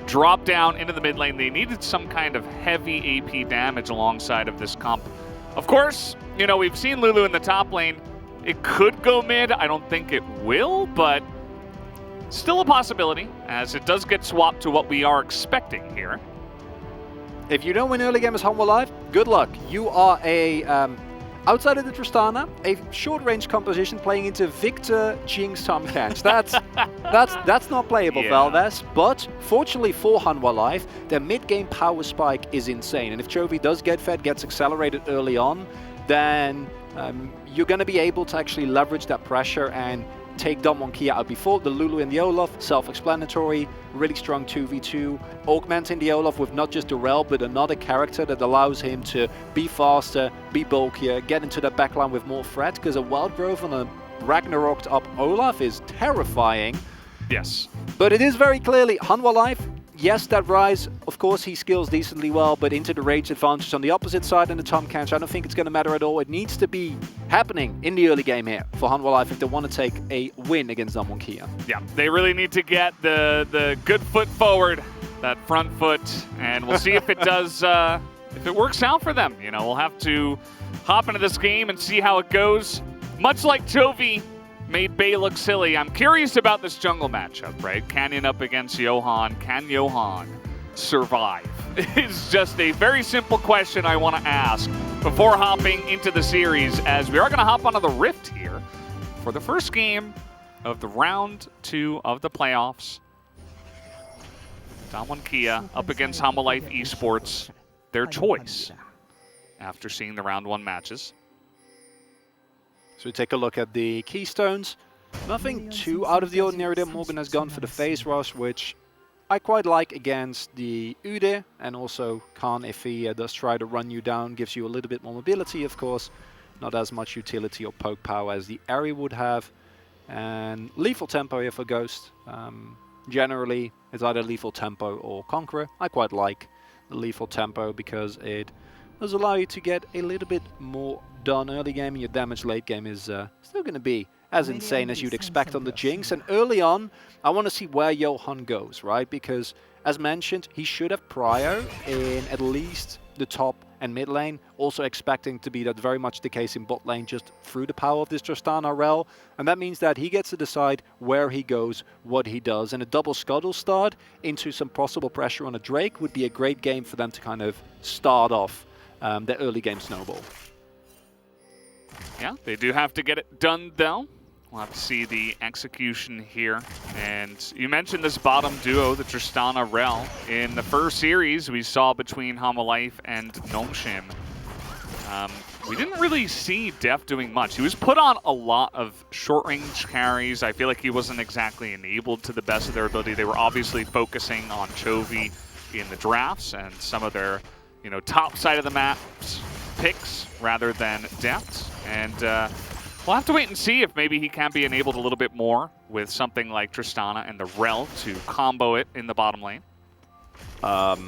drop down into the mid lane. They needed some kind of heavy AP damage alongside of this comp. Of course, you know, we've seen Lulu in the top lane. It could go mid. I don't think it will, but still a possibility, as it does get swapped to what we are expecting here. If you don't win early game as Humble Life, good luck. You are a, outside of the Tristana, a short-range composition playing into Victor Jinx Tom Kench. That's not playable, yeah. Valdez. But fortunately for Hanwha Life, their mid-game power spike is insane. And if Chovy does get fed, gets accelerated early on, then you're going to be able to actually leverage that pressure and take Damwon out before. The Lulu and the Olaf, self-explanatory, really strong 2v2, augmenting the Olaf with not just the Rel, but another character that allows him to be faster, be bulkier, get into the backline with more threat, because a Wild Growth on a Ragnaroked up Olaf is terrifying. Yes. But it is very clearly Hanwha Life. Yes, that Rise, of course, he skills decently well, but into the range advantage on the opposite side and the Tom Kench, I don't think it's going to matter at all. It needs to be happening in the early game here for Hanwha Life if they want to take a win against Damwon Kia. Yeah, they really need to get the good foot forward, that front foot, and we'll see if it does, if it works out for them. You know, we'll have to hop into this game and see how it goes. Much like Chovy made Bay look silly, I'm curious about this jungle matchup, right? Canyon up against Johan. Can Johan survive? It's just a very simple question I want to ask before hopping into the series, as we are going to hop onto the Rift here for the first game of the round 2 of the playoffs. Damwon Kia up against Hanwha Life Esports, their choice after seeing the round 1 matches. So we take a look at the keystones. Nothing too out of the ordinary there. Morgan has gone for the phase rush, which I quite like against the Udyr, and also Khan if he does try to run you down. Gives you a little bit more mobility, of course. Not as much utility or poke power as the Ahri would have. And lethal tempo here for Ghost. Generally, it's either lethal tempo or Conqueror. I quite like the lethal tempo because it does allow you to get a little bit more done early game, and your damage late game is still going to be as insane as you'd expect on the Jinx. And early on, I want to see where Johan goes, right? Because, as mentioned, he should have prio in at least the top and mid lane, also expecting to be that very much the case in bot lane just through the power of this Tristana Rel. And that means that he gets to decide where he goes, what he does. And a double Scuttle start into some possible pressure on a Drake would be a great game for them to kind of start off their early game snowball. Yeah, they do have to get it done, though. We'll have to see the execution here. And you mentioned this bottom duo, the Tristana Rel. In the first series we saw between Hanwha Life and Nongshim, we didn't really see Def doing much. He was put on a lot of short-range carries. I feel like he wasn't exactly enabled to the best of their ability. They were obviously focusing on Chovy in the drafts and some of their, you know, top side of the maps picks rather than depths. And we'll have to wait and see if maybe he can be enabled a little bit more with something like Tristana and the Rel to combo it in the bottom lane. Well,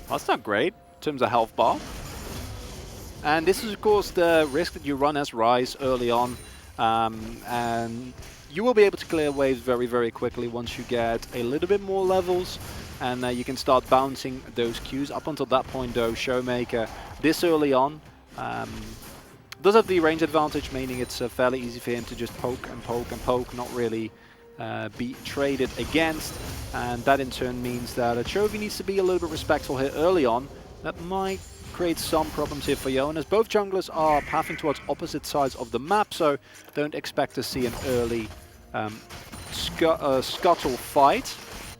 that's not great in terms of health bar. And this is, of course, the risk that you run as Rise early on. And you will be able to clear waves very, very quickly once you get a little bit more levels. And you can start bouncing those Qs. Up until that point, though, Showmaker, this early on, does have the range advantage, meaning it's fairly easy for him to just poke and poke and poke, not really be traded against. And that in turn means that Chovy needs to be a little bit respectful here early on. That might create some problems here for Johan, as both junglers are pathing towards opposite sides of the map, so don't expect to see an early scuttle fight.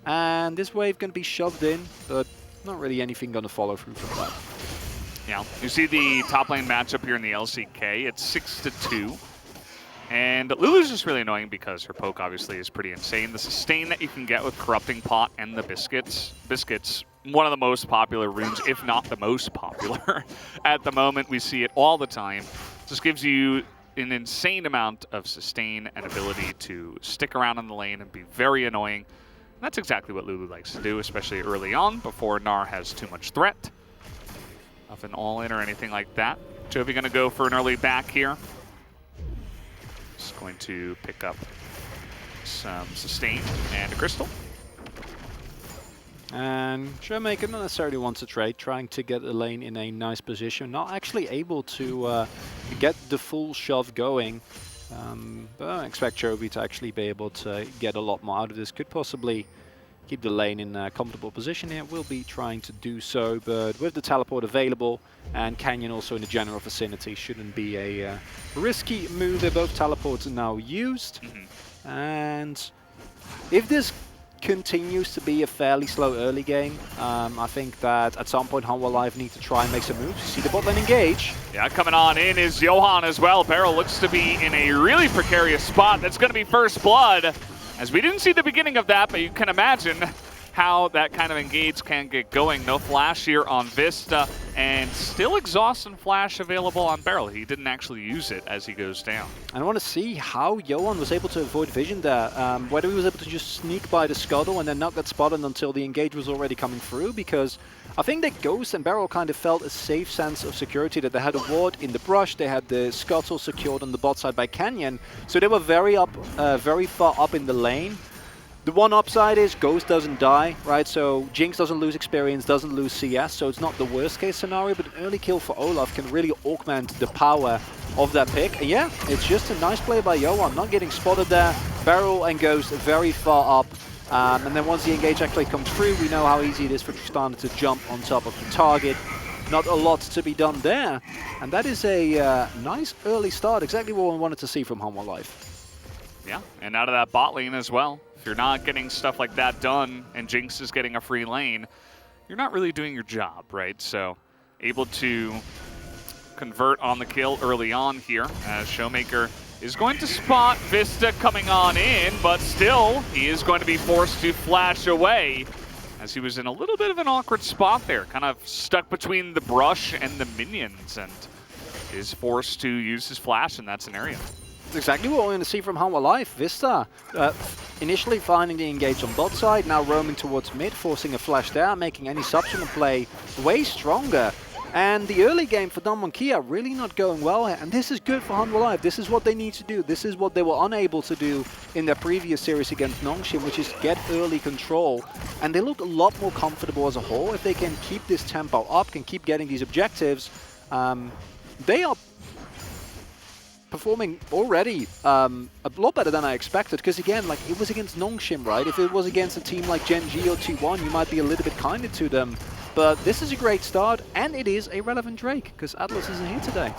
And this wave going to be shoved in, but not really anything going to follow through from that. Yeah, you see the top lane matchup here in the LCK. It's 6-2. And Lulu's just really annoying because her poke obviously is pretty insane. The sustain that you can get with Corrupting Pot and the Biscuits, one of the most popular runes, if not the most popular at the moment. We see it all the time. Just gives you an insane amount of sustain and ability to stick around in the lane and be very annoying. And that's exactly what Lulu likes to do, especially early on before Gnar has too much threat of an all-in or anything like that. Chovy going to go for an early back here. Just going to pick up some sustain and a crystal. And Showmaker not necessarily wants to trade, trying to get the lane in a nice position, not actually able to get the full shove going. But I expect Chovy to actually be able to get a lot more out of this. Could possibly keep the lane in a comfortable position here. Will be trying to do so, but with the teleport available and Canyon also in the general vicinity, shouldn't be a risky move. They're both teleports are now used. And if this continues to be a fairly slow early game, I think that at some point Hanwha Live need to try and make some moves. See the bot lane engage. Yeah, coming on in is Johan as well. Beryl looks to be in a really precarious spot. That's going to be first blood, as we didn't see the beginning of that, but you can imagine how that kind of engage can get going. No flash here on Vista, and still exhaust and flash available on Beryl. He didn't actually use it as he goes down. And I want to see how Johan was able to avoid vision there. Whether he was able to just sneak by the scuttle and then not get spotted until the engage was already coming through, because I think that Ghost and Beryl kind of felt a safe sense of security, that they had a ward in the brush, they had the scuttle secured on the bot side by Canyon, so they were very far up in the lane. The one upside is Ghost doesn't die, right? So Jinx doesn't lose experience, doesn't lose CS, so it's not the worst case scenario, but an early kill for Olaf can really augment the power of that pick. And yeah, it's just a nice play by Johan, not getting spotted there. Beryl and Ghost very far up. And then once the engage actually comes through, we know how easy it is for Tristana to jump on top of the target. Not a lot to be done there. And that is a nice early start, exactly what we wanted to see from Hanwha Live. Yeah, and out of that bot lane as well. If you're not getting stuff like that done and Jinx is getting a free lane, you're not really doing your job, right? So able to convert on the kill early on here, as Showmaker is going to spot Vista coming on in, but still he is going to be forced to flash away, as he was in a little bit of an awkward spot there, kind of stuck between the brush and the minions, and is forced to use his flash in that scenario. That's exactly what we're going to see from Hanwha Live. Vista initially finding the engage on bot side, now roaming towards mid, forcing a flash there, making any subsequent play way stronger. And the early game for DKㅣGAME really not going well here, and this is good for Hanwha Live. This is what they need to do. This is what they were unable to do in their previous series against Nongshim, which is get early control. And they look a lot more comfortable as a whole. If they can keep this tempo up, can keep getting these objectives, they are performing already a lot better than I expected, because again, like, it was against Nongshim, right? If it was against a team like Gen G or T1, you might be a little bit kinder to them. But this is a great start, and it is a relevant Drake, because Atlas isn't here today.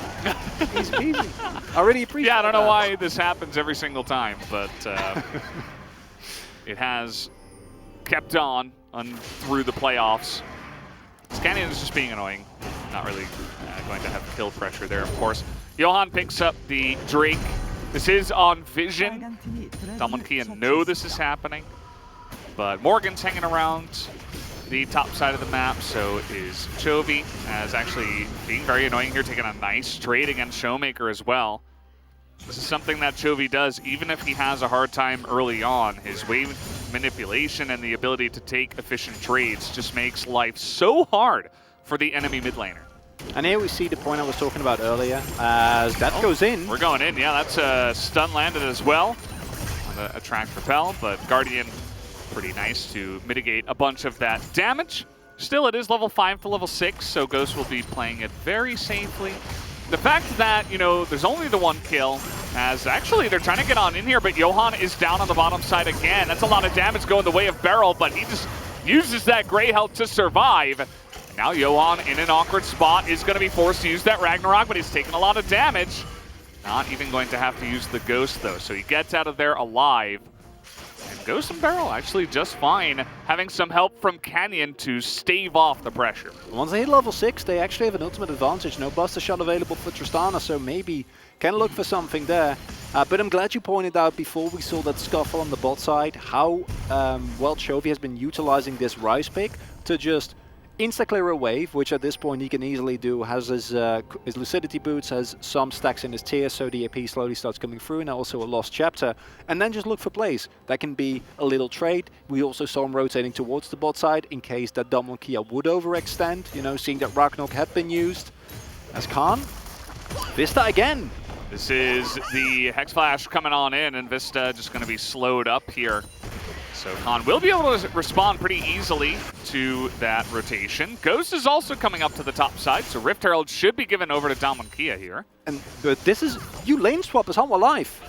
He's easy. I really appreciate that. Yeah, I don't know why this happens every single time, but it has kept on through the playoffs. Canyon is just being annoying. Not really going to have kill pressure there, of course. Johan picks up the Drake. This is on Vision. DKㅣGAME know this is happening, but Morgan's hanging around the top side of the map, so is Chovy, as actually being very annoying here, taking a nice trade against Showmaker as well. This is something that Chovy does, even if he has a hard time early on. His wave manipulation and the ability to take efficient trades just makes life so hard for the enemy mid laner. And here we see the point I was talking about earlier, as that goes in. We're going in, yeah, that's a stun landed as well on the attract repel, but Guardian pretty nice to mitigate a bunch of that damage. Still, it is level 5 to level 6, so Ghost will be playing it very safely. The fact that, you know, there's only the one kill, as actually they're trying to get on in here, but Johan is down on the bottom side again. That's a lot of damage going the way of Beryl, but he just uses that gray health to survive. Now Johan, in an awkward spot, is going to be forced to use that Ragnarok, but he's taking a lot of damage. Not even going to have to use the Ghost, though, so he gets out of there alive. And Ghost and Beryl actually just fine, having some help from Canyon to stave off the pressure. Once they hit level 6, they actually have an ultimate advantage. No Buster Shot available for Tristana, so maybe can look for something there. But I'm glad you pointed out before we saw that scuffle on the bot side, how well Chovy has been utilizing this Rise pick to just insta-clear a wave, which at this point he can easily do. Has his Lucidity Boots, has some stacks in his tier, so the AP slowly starts coming through, and also a Lost Chapter. And then just look for plays. That can be a little trade. We also saw him rotating towards the bot side in case that DKㅣGAME would overextend, you know, seeing that Ragnarok had been used. As Khan, Vista again. This is the Hex Flash coming on in, and Vista just going to be slowed up here. So Khan will be able to respond pretty easily to that rotation. Ghost is also coming up to the top side, so Rift Herald should be given over to DKㅣGAME here. But this is, you lane swap as Humble Life.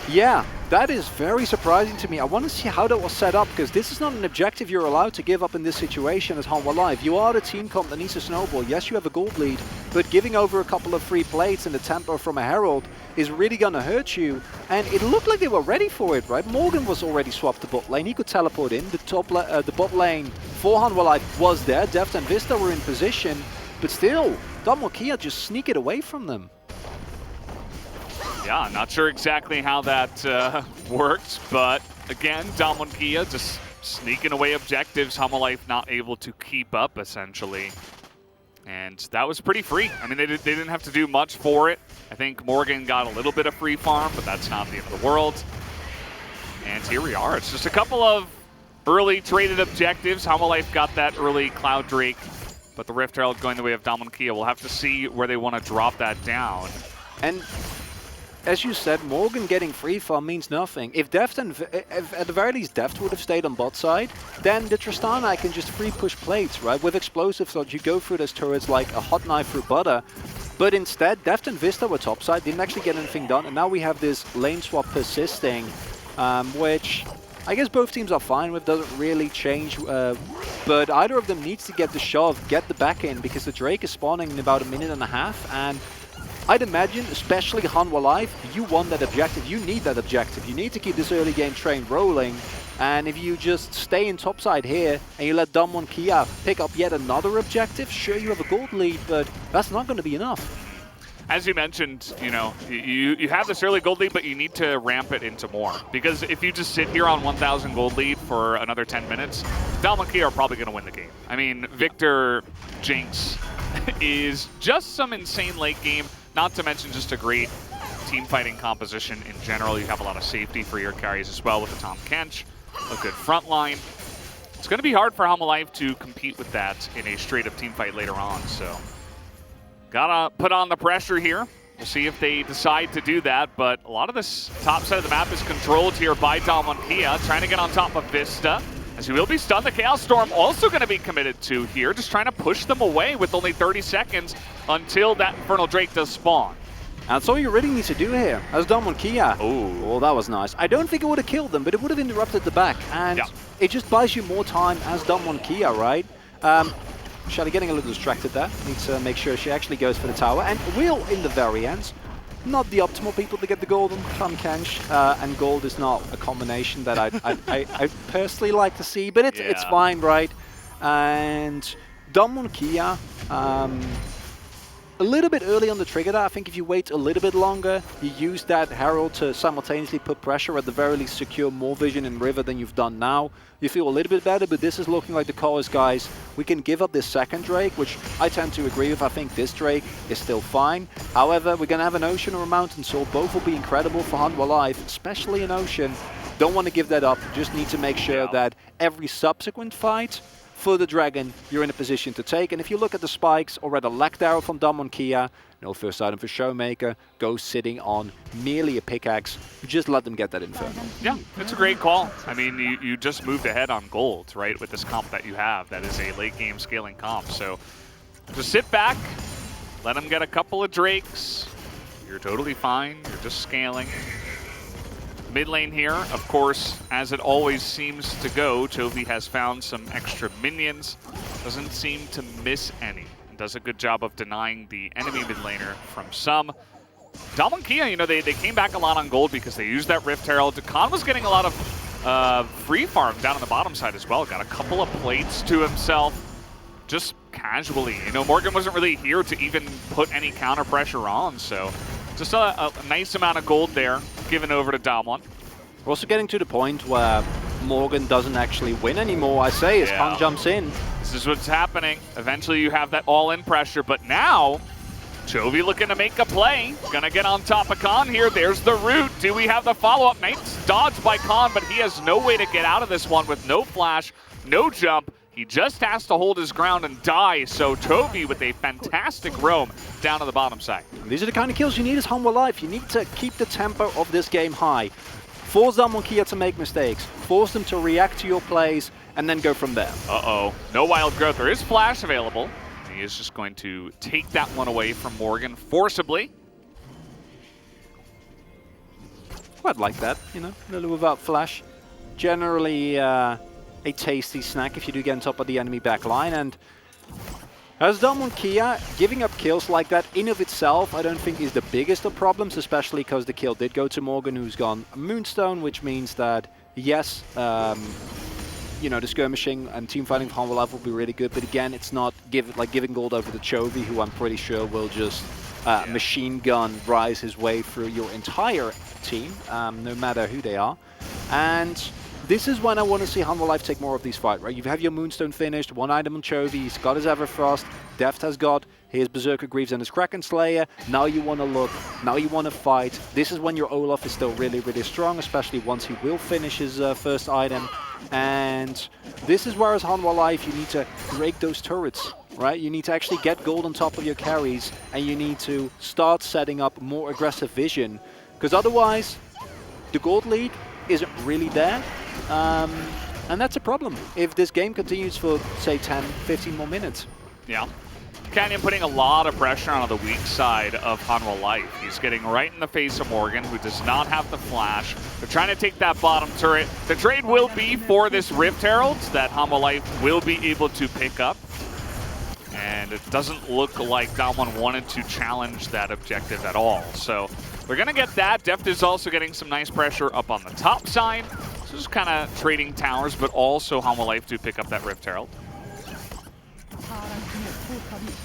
Yeah, that is very surprising to me. I want to see how that was set up, because this is not an objective you're allowed to give up in this situation as Humble Life. You are the team comp that needs to snowball. Yes, you have a gold lead, but giving over a couple of free plates and the tempo from a Herald is really going to hurt you. And it looked like they were ready for it, right? Morgan was already swapped to bot lane. He could teleport in. The bot lane for Humble Life was there. Deft and Vista were in position, but still, DKㅣGAME just sneak it away from them. Yeah, not sure exactly how that worked, but again, DKㅣGAME just sneaking away objectives, Humble Life not able to keep up, essentially. And that was pretty free. I mean, they didn't have to do much for it. I think Morgan got a little bit of free farm, but that's not the end of the world. And here we are. It's just a couple of early traded objectives. Humble Life got that early Cloud Drake, but the Rift Herald going the way of DKㅣGAME. We'll have to see where they want to drop that down. And as you said, Morgan getting free farm means nothing. If Deft if at the very least Deft would have stayed on bot side, then the Tristana can just free push plates, right? With explosive thought, you go through those turrets like a hot knife through butter. But instead, Deft and Vista were topside, didn't actually get anything done, and now we have this lane swap persisting, which I guess both teams are fine with, doesn't really change, but either of them needs to get the shove, get the back in, because the Drake is spawning in about a minute and a half, and I'd imagine, especially Humble Life, you want that objective, you need that objective, you need to keep this early game train rolling, and if you just stay in topside here, and you let DKㅣGAME pick up yet another objective, sure you have a gold lead, but that's not going to be enough. As you mentioned, you know, you have this early gold lead, but you need to ramp it into more. Because if you just sit here on 1,000 gold lead for another 10 minutes, DKㅣGAME are probably going to win the game. I mean, Victor Jinx is just some insane late game, not to mention just a great team fighting composition in general. You have a lot of safety for your carries as well with the Tom Kench, a good front line. It's going to be hard for Humble Life to compete with that in a straight-up team fight later on, so gotta put on the pressure here. We'll see if they decide to do that, but a lot of this top side of the map is controlled here by DKㅣGAME, trying to get on top of Vista, as he will be stunned. The Chaos Storm also going to be committed to here, just trying to push them away with only 30 seconds until that Infernal Drake does spawn. And that's all you really need to do here, as DKㅣGAME. Oh, that was nice. I don't think it would have killed them, but it would have interrupted the back, and it just buys you more time as DKㅣGAME, right? Shelly getting a little distracted there. Needs to make sure she actually goes for the tower. And will in the very end. Not the optimal people to get the golden Tom Kench, and gold is not a combination that I personally like to see, but it's fine, right? And DKㅣGAME, a little bit early on the trigger there. I think if you wait a little bit longer, you use that Herald to simultaneously put pressure, at the very least secure more vision in River than you've done now. You feel a little bit better, but this is looking like the call is, guys, we can give up this second Drake, which I tend to agree with. I think this Drake is still fine. However, we're going to have an Ocean or a Mountain Soul. Both will be incredible for Humble Life, especially in Ocean. Don't want to give that up. Just need to make sure that every subsequent fight for the Dragon, you're in a position to take. And if you look at the spikes, or rather lack thereof from DKㅣGAME, no first item for Showmaker, Ghost sitting on merely a pickaxe, just let them get that info. Yeah, it's a great call. I mean, you just moved ahead on gold, right, with this comp that you have. That is a late game scaling comp. So just sit back, let them get a couple of Drakes. You're totally fine. You're just scaling. Mid lane here, of course, as it always seems to go, Chovy has found some extra minions. Doesn't seem to miss any. Does a good job of denying the enemy mid laner from some. DKㅣGAME, you know, they came back a lot on gold because they used that Rift Herald. Khan was getting a lot of free farm down on the bottom side as well. Got a couple of plates to himself, just casually. You know, Morgan wasn't really here to even put any counter pressure on, so just a nice amount of gold there given over to DKㅣGAME. We're also getting to the point where Morgan doesn't actually win anymore, I say, as Khan jumps in. This is what's happening. Eventually you have that all-in pressure, but now Chovy looking to make a play. Gonna get on top of Khan here. There's the root. Do we have the follow-up? Nice dodge by Khan, but he has no way to get out of this one with no flash, no jump. He just has to hold his ground and die, so Chovy with a fantastic roam down to the bottom side. These are the kind of kills you need as Humble Life. You need to keep the tempo of this game high. Force Damwon Kia to make mistakes. Force them to react to your plays and then go from there. Uh-oh. No wild growth. There is flash available. He is just going to take that one away from Morgan forcibly. Quite like that, you know, a little without flash. Generally a tasty snack if you do get on top of the enemy back line. And as Damwon Kia, giving up kills like that in of itself, I don't think is the biggest of problems, especially because the kill did go to Morgan, who's gone Moonstone, which means that, yes, you know, the skirmishing and team fighting for Humble Life will be really good, but again, it's not giving gold over to Chovy, who I'm pretty sure will just machine gun rise his way through your entire team, no matter who they are. And this is when I want to see Humble Life take more of these fights, right? You have your Moonstone finished, one item on Chovy, he's got his Everfrost, Deft has got his Berserker Greaves and his Kraken Slayer. Now you want to look, now you want to fight. This is when your Olaf is still really, really strong, especially once he will finish his first item. And this is where as Humble Life you need to break those turrets, right? You need to actually get gold on top of your carries, and you need to start setting up more aggressive vision, because otherwise the gold lead isn't really there. And that's a problem if this game continues for, say, 10, 15 more minutes. Yeah. Canyon putting a lot of pressure on the weak side of Hanwha Life. He's getting right in the face of Morgan, who does not have the flash. They're trying to take that bottom turret. The trade will be for this Rift Herald that Hanwha Life will be able to pick up. And it doesn't look like Damwon wanted to challenge that objective at all. So we're going to get that. Deft is also getting some nice pressure up on the top side. So just kind of trading towers, but also Hanwha Life to pick up that Rift Herald.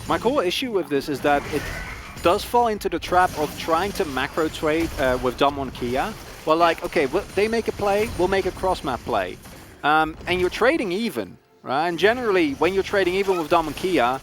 My core issue with this is that it does fall into the trap of trying to macro trade with Damwon Kia. Well, like, okay, they make a play, we'll make a cross-map play. And you're trading even, right? And generally, when you're trading even with Damwon Kia,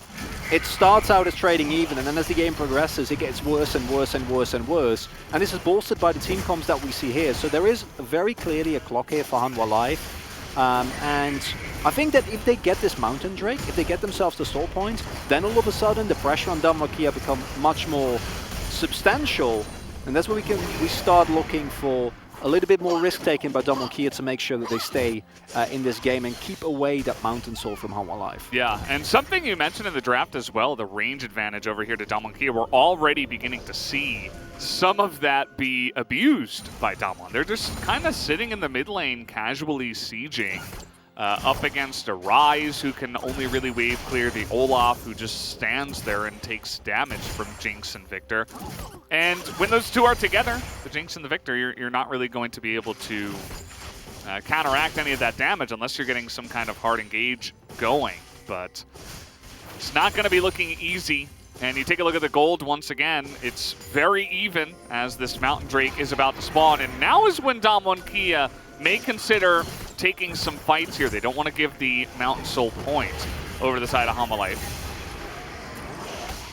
it starts out as trading even, and then as the game progresses, it gets worse and worse and worse and worse. And this is bolstered by the team comms that we see here. So there is very clearly a clock here for Hanwha Life. And I think that if they get this Mountain Drake, if they get themselves to stall point, then all of a sudden the pressure on Damwon Kia becomes much more substantial. And that's where we start looking for a little bit more risk taken by Damwon Kia to make sure that they stay in this game and keep away that Mountain Soul from Hanwha Life. Yeah, and something you mentioned in the draft as well, the range advantage over here to Damwon Kia, we're already beginning to see some of that be abused by Damwon. They're just kind of sitting in the mid lane casually sieging up against a Ryze who can only really wave clear, the Olaf who just stands there and takes damage from Jinx and Victor. And when those two are together, the Jinx and the Victor, you're not really going to be able to counteract any of that damage unless you're getting some kind of hard engage going. But it's not going to be looking easy. And you take a look at the gold once again, it's very even as this Mountain Drake is about to spawn. And now is when Damwon Kia may consider taking some fights here. They don't want to give the Mountain Soul point over the side of Hanwha Life.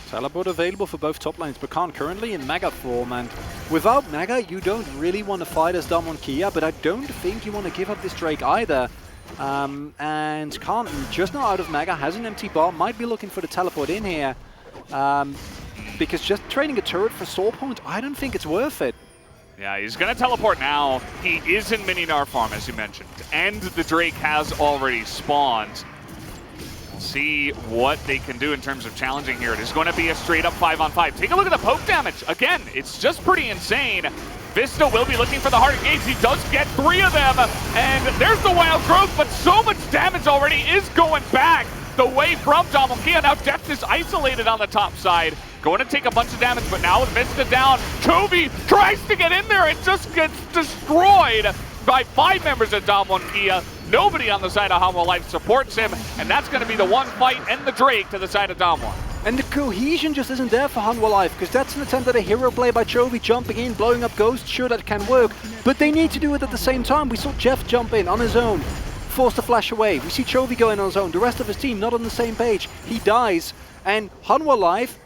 Teleport available for both top lanes, but Khan currently in Mega form, and without Mega you don't really want to fight as Damwon Kia, but I don't think you want to give up this Drake either. And Khan, just now out of Mega, has an empty bar, might be looking for the teleport in here, because just trading a turret for soul point, I don't think it's worth it. Yeah, he's going to teleport now. He is in Mininar farm, as you mentioned, and the Drake has already spawned. We'll see what they can do in terms of challenging here. It is going to be a straight-up 5-on-5. Take a look at the poke damage. Again, it's just pretty insane. Vista will be looking for the hard engage. He does get 3 of them, and there's the wild growth, but so much damage already is going back the way from Damwon Kia. Now Deft is isolated on the top side. Going to take a bunch of damage, but now with Vista down, Chovy tries to get in there and just gets destroyed by 5 members of Damwon Kia. Nobody on the side of Hanwha Life supports him, and that's going to be the one fight and the Drake to the side of Damwon. And the cohesion just isn't there for Hanwha Life, because that's an attempt at a hero play by Chovy, jumping in, blowing up Ghost. Sure, that can work, but they need to do it at the same time. We saw Jeff jump in on his own, force the flash away. We see Chovy going on his own. The rest of his team not on the same page. He dies, and Hanwha Life,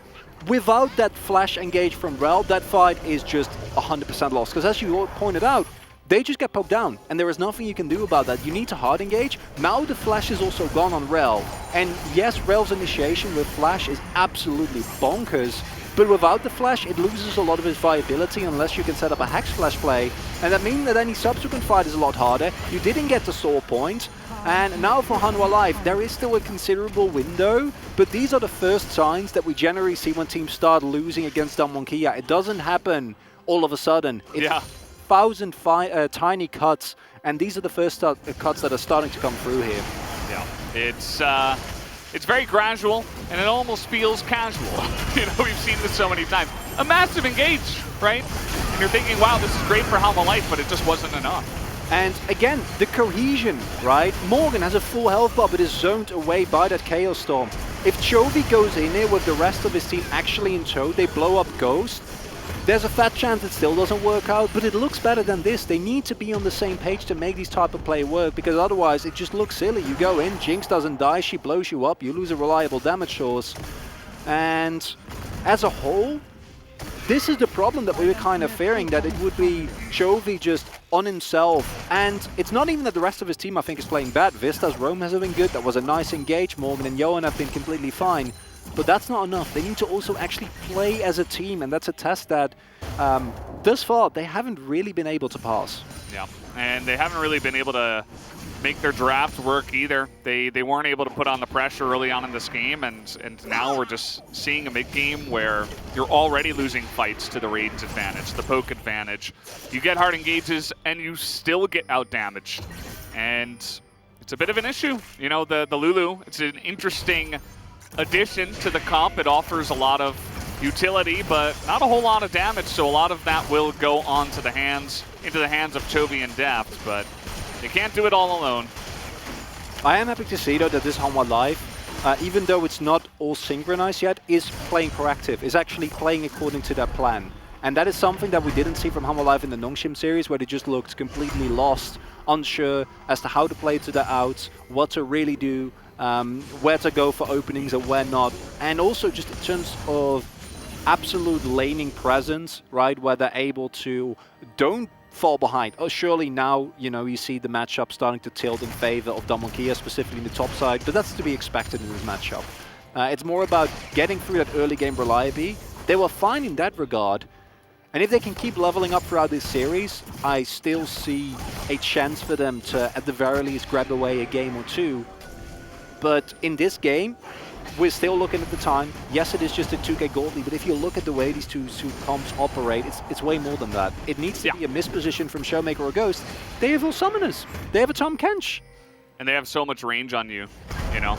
without that flash engage from Rel, that fight is just 100% lost. Because as you all pointed out, they just get poked down, and there is nothing you can do about that. You need to hard engage. Now the flash is also gone on Rel. And yes, Rel's initiation with flash is absolutely bonkers, But without the flash, it loses a lot of its viability unless you can set up a hex flash play. And that means that any subsequent fight is a lot harder. You didn't get the soul point. And now for Hanwha Life, there is still a considerable window, but these are the first signs that we generally see when teams start losing against Damwon Kia. It doesn't happen all of a sudden. It's 1,000 tiny cuts, and these are the first cuts that are starting to come through here. Yeah, it's very gradual, and it almost feels casual. You know, we've seen this so many times. A massive engage, right? And you're thinking, wow, this is great for Hanwha Life, but it just wasn't enough. And again, the cohesion, right? Morgan has a full health bar, but is zoned away by that Chaos Storm. If Chovy goes in here with the rest of his team actually in tow, they blow up Ghost. There's a fat chance it still doesn't work out, but it looks better than this. They need to be on the same page to make these type of play work, because otherwise it just looks silly. You go in, Jinx doesn't die, she blows you up, you lose a reliable damage source. And as a whole, this is the problem that we were kind of fearing, that it would be Chovy just on himself. And it's not even that the rest of his team, I think, is playing bad. Vista's roam has been good. That was a nice engage. Morgan and Johan have been completely fine. But that's not enough. They need to also actually play as a team. And that's a test that, thus far, they haven't really been able to pass. Yeah, and they haven't really been able to make their draft work either. They weren't able to put on the pressure early on in this game, and now we're just seeing a mid-game where you're already losing fights to the Raiden's advantage, the poke advantage. You get hard engages, and you still get out-damaged. And it's a bit of an issue. You know, the Lulu, it's an interesting addition to the comp. It offers a lot of utility, but not a whole lot of damage, so a lot of that will go into the hands of Chovy and Deft, but they can't do it all alone. I am happy to see, though, that this Hanwha Life, even though it's not all synchronized yet, is playing proactive, is actually playing according to their plan. And that is something that we didn't see from Hanwha Life in the Nongshim series, where they just looked completely lost, unsure as to how to play to the outs, what to really do, where to go for openings and where not. And also just in terms of absolute laning presence, right, where they're able to don't fall behind. Oh, surely now, you know, you see the matchup starting to tilt in favor of Damwon Kia, specifically in the top side, but that's to be expected in this matchup. It's more about getting through that early game reliably. They were fine in that regard, and if they can keep leveling up throughout this series, I still see a chance for them to, at the very least, grab away a game or two. But in this game, we're still looking at the time. Yes, it is just a 2K Gold League, but if you look at the way these two comps operate, it's way more than that. It needs to be a misposition from Showmaker or Ghost. They have all summoners. They have a Tom Kench. And they have so much range on you, you know.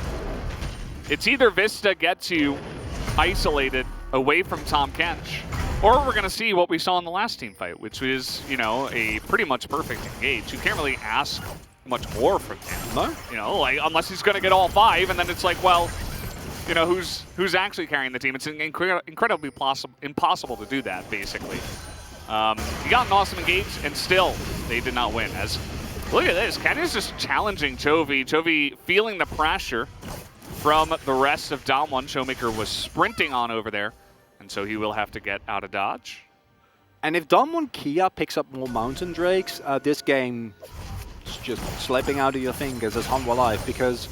It's either Vista gets you isolated away from Tom Kench, or we're going to see what we saw in the last team fight, which is, you know, a pretty much perfect engage. You can't really ask much more from him. No. You know, like, unless he's going to get all 5, and then it's like, well, you know, who's actually carrying the team? It's incredibly impossible to do that, basically. You got an awesome engage, and still, they did not win. As look at this, Kenya's just challenging Chovy. Chovy feeling the pressure from the rest of Damwon. Showmaker was sprinting on over there, and so he will have to get out of dodge. And if Damwon Kia picks up more Mountain Drakes, this game is just slipping out of your fingers as Hanwha Life, because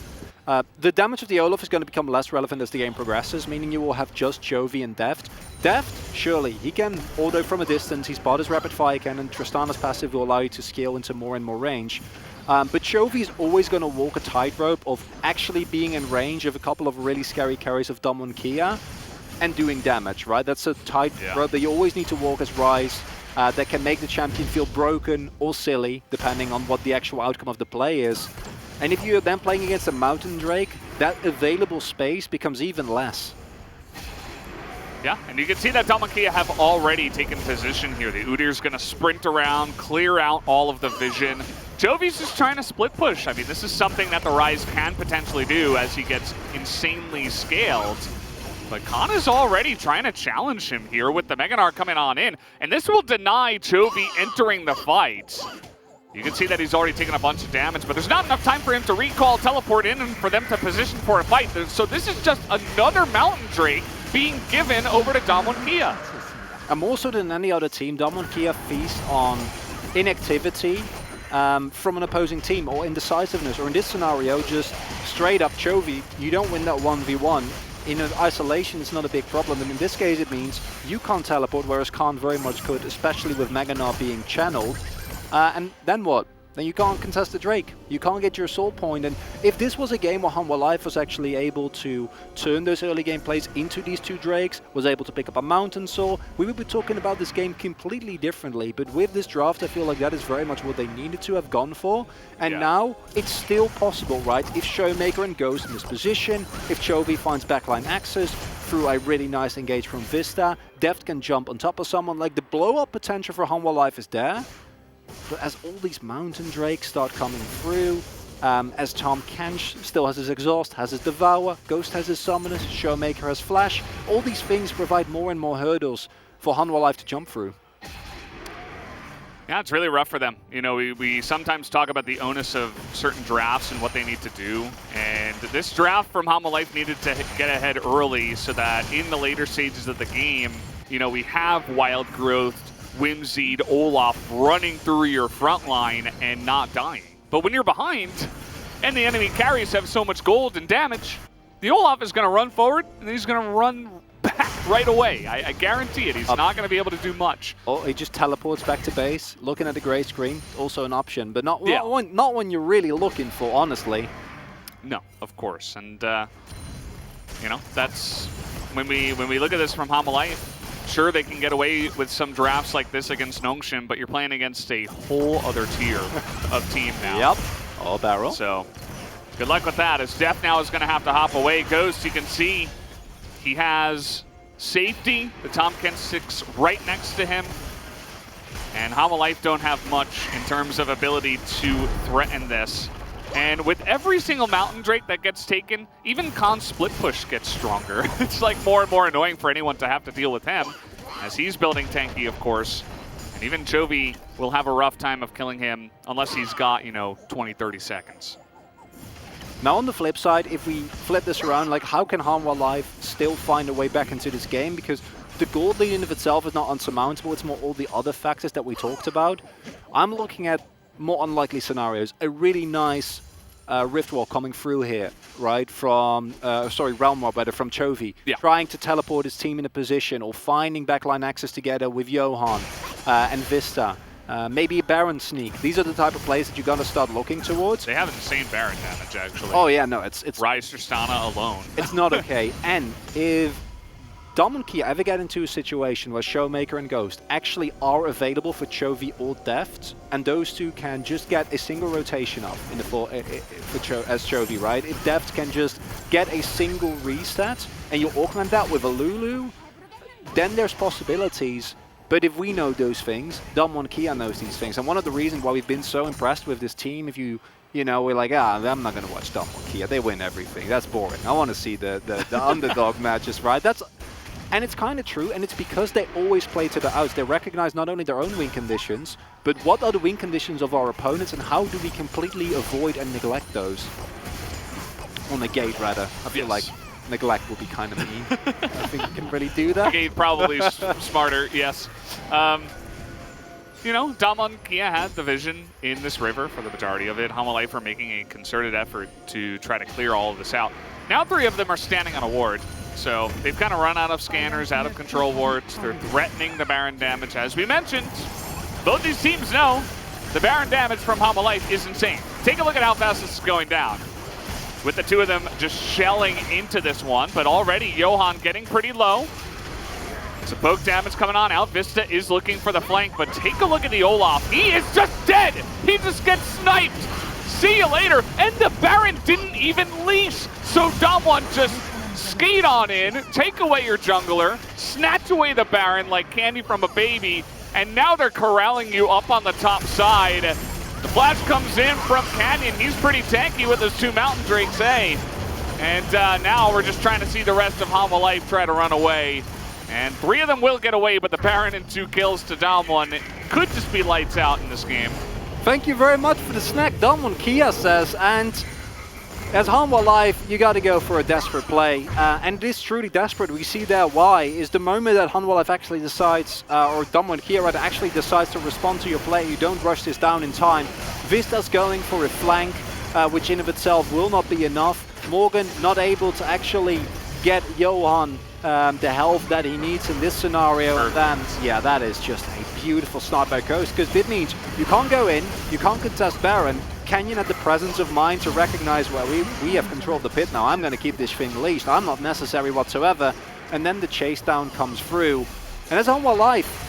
the damage of the Olaf is going to become less relevant as the game progresses, meaning you will have just Chovy and Deft. Deft, surely, he can auto from a distance, he's part his rapid fire cannon, Tristana's passive will allow you to scale into more and more range. But Chovy is always going to walk a tightrope of actually being in range of a couple of really scary carries of Damwon Kia and doing damage, right? That's a tightrope that you always need to walk as Ryze, that can make the champion feel broken or silly, depending on what the actual outcome of the play is. And if you're then playing against a Mountain Drake, that available space becomes even less. Yeah, and you can see that Damwon Kia have already taken position here. The Udyr's going to sprint around, clear out all of the vision. Jovi's just trying to split push. I mean, this is something that the Ryze can potentially do as he gets insanely scaled. But Kana's already trying to challenge him here with the Meganar coming on in. And this will deny Chovy entering the fight. You can see that he's already taken a bunch of damage, but there's not enough time for him to recall, teleport in, and for them to position for a fight. So this is just another Mountain Drake being given over to Damwon Kia. And more so than any other team, Damwon Kia feasts on inactivity from an opposing team, or indecisiveness, or in this scenario, just straight up Chovy. You don't win that 1v1. in isolation it's not a big problem, and in this case it means you can't teleport, whereas Khan very much could, especially with Mega not being channeled. And then what? Then you can't contest the Drake. You can't get your soul point. And if this was a game where Hanwha Life was actually able to turn those early game plays into these two Drakes, was able to pick up a Mountain Soul, we would be talking about this game completely differently. But with this draft, I feel like that is very much what they needed to have gone for. And now it's still possible, right? If Showmaker and Ghost in this position, if Chovy finds backline access through a really nice engage from Vista, Deft can jump on top of someone. Like, the blow-up potential for Hanwha Life is there. But as all these Mountain Drakes start coming through, as Tahm Kench still has his Exhaust, has his Devour, Ghost has his Summoners, Showmaker has Flash, all these things provide more and more hurdles for Hanwha Life to jump through. Yeah, it's really rough for them. You know, we sometimes talk about the onus of certain drafts and what they need to do. And this draft from Hanwha Life needed to get ahead early so that in the later stages of the game, you know, we have Wild Growth, Whimsied, Olaf running through your front line and not dying. But when you're behind and the enemy carries have so much gold and damage, the Olaf is going to run forward and he's going to run back right away. I guarantee it. He's not going to be able to do much. Oh, he just teleports back to base, looking at the gray screen. Also an option, but not when you're really looking for, honestly. No, of course. And, you know, that's when we look at this from Hanwha Life. Sure, they can get away with some drafts like this against Nongshim, but you're playing against a whole other tier of team now. Yep. Oh, barrel. So, good luck with that, as Deft now is going to have to hop away. Ghost, you can see, he has safety. The Tahm Kench 6 right next to him. And Hanwha Life don't have much in terms of ability to threaten this. And with every single Mountain Drake that gets taken, even Khan's split push gets stronger. It's like more and more annoying for anyone to have to deal with him, as he's building tanky, of course. And even Chovy will have a rough time of killing him unless he's got, you know, 20, 30 seconds. Now on the flip side, if we flip this around, like, how can Hanwha Life still find a way back into this game? Because the gold lead in of itself is not unsurmountable, it's more all the other factors that we talked about. I'm looking at more unlikely scenarios. A really nice Rift Wall coming through here, right? From, Realm Wall, better, from Chovy. Yeah. Trying to teleport his team in a position, or finding backline access together with Johan and Vista. Maybe a Baron sneak. These are the type of plays that you're going to start looking towards. They have insane Baron damage, actually. Oh yeah, no, it's Rise Tristana alone. It's not okay. And if Dom and Kia ever get into a situation where Showmaker and Ghost actually are available for Chovy or Deft, and those two can just get a single rotation up in the as Chovy, right? If Deft can just get a single reset, and you augment that with a Lulu, then there's possibilities. But if we know those things, Dom and Kia knows these things. And one of the reasons why we've been so impressed with this team, if you know, we're like, I'm not going to watch Dom and Kia. They win everything. That's boring. I want to see the underdog matches, right? And it's kind of true, and it's because they always play to the outs. They recognize not only their own win conditions, but what are the win conditions of our opponents, and how do we completely avoid and neglect those? Or negate, rather. I feel like neglect will be kind of mean. I think you can really do that. Negate probably smarter, yes. You know, Dom and Kia had the vision in this river for the majority of it. Hanwha Life are making a concerted effort to try to clear all of this out. Now 3 of them are standing on a ward. So they've kind of run out of scanners, out of control wards. They're threatening the Baron damage. As we mentioned, both these teams know the Baron damage from Hanwha Life is insane. Take a look at how fast this is going down. With the 2 of them just shelling into this one, but already Johan getting pretty low. Some poke damage coming on out. Vista is looking for the flank, but take a look at the Olaf. He is just dead. He just gets sniped. See you later. And the Baron didn't even leash. So Damwon just skate on in, take away your jungler, snatch away the Baron like candy from a baby, and now they're corralling you up on the top side. The flash comes in from Canyon. He's pretty tanky with his 2 Mountain Drakes, eh? And now we're just trying to see the rest of Hanwha Life try to run away. And 3 of them will get away, but the Baron and 2 kills to Damwon. It could just be lights out in this game. Thank you very much for the snack, Damwon, Kia says, and as Hanwha Life, you got to go for a desperate play, and it is truly desperate. We see there why, is the moment that Hanwha Life actually decides, or Damwon Kia rather, actually decides to respond to your play, you don't rush this down in time. Vista's going for a flank, which in of itself will not be enough. Morgan not able to actually get Johan the health that he needs in this scenario. Perfect. And then, yeah, that is just a beautiful start by Ghost, because it means you can't go in, you can't contest Baron. Kenyon had the presence of mind to recognize, well, we have control of the pit now, I'm going to keep this thing leashed, I'm not necessary whatsoever. And then the chase down comes through. And it's on life.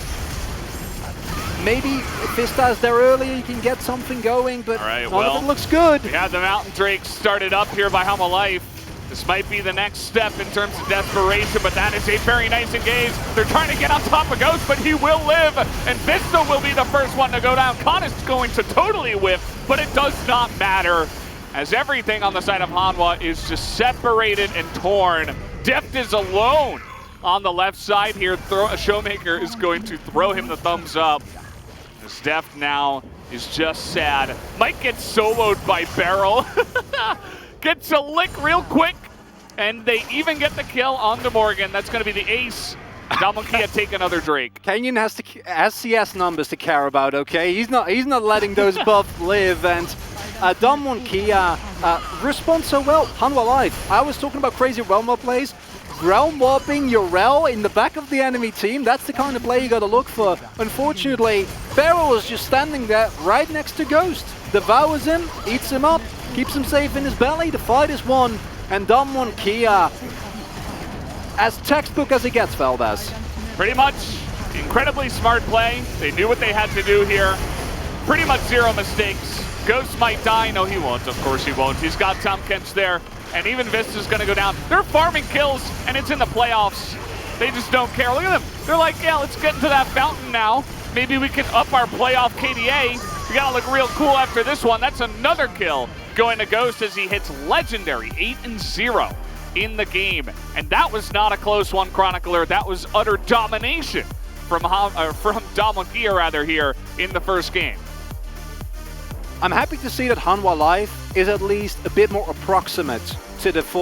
Maybe if Vista's there earlier, you can get something going, but none of it looks good. We had the Mountain Drake started up here by Life. This might be the next step in terms of desperation, but that is a very nice engage. They're trying to get on top of Ghost, but he will live, and Vista will be the first one to go down. Khan is going to totally whip, but it does not matter, as everything on the side of Hanwha is just separated and torn. Deft is alone on the left side here. Showmaker is going to throw him the thumbs up. As Deft now is just sad. Might get soloed by Beryl. Gets a lick real quick, and they even get the kill on Morgan. That's going to be the ace. Damonkia take another Drake. Kenyon has CS numbers to care about, okay? He's not letting those buffs live, and Damonkia responds so well. Hanwha Life. I was talking about crazy realm warp plays. Realm warping your rel in the back of the enemy team, that's the kind of play you gotta look for. Unfortunately, Beryl is just standing there right next to Ghost. Devours him, eats him up, keeps him safe in his belly. The fight is won, and Damonkia, as textbook as it gets, Valdez. Pretty much incredibly smart play. They knew what they had to do here. Pretty much zero mistakes. Ghost might die. No, he won't. Of course he won't. He's got Tom Kench there. And even Vista's going to go down. They're farming kills, and it's in the playoffs. They just don't care. Look at them. They're like, yeah, let's get into that fountain now. Maybe we can up our playoff KDA. We got to look real cool after this one. That's another kill going to Ghost as he hits legendary 8-0 in the game. And that was not a close one, Chronicler. That was utter domination from Damonkia rather here in the first game. I'm happy to see that Hanwha Life is at least a bit more approximate to the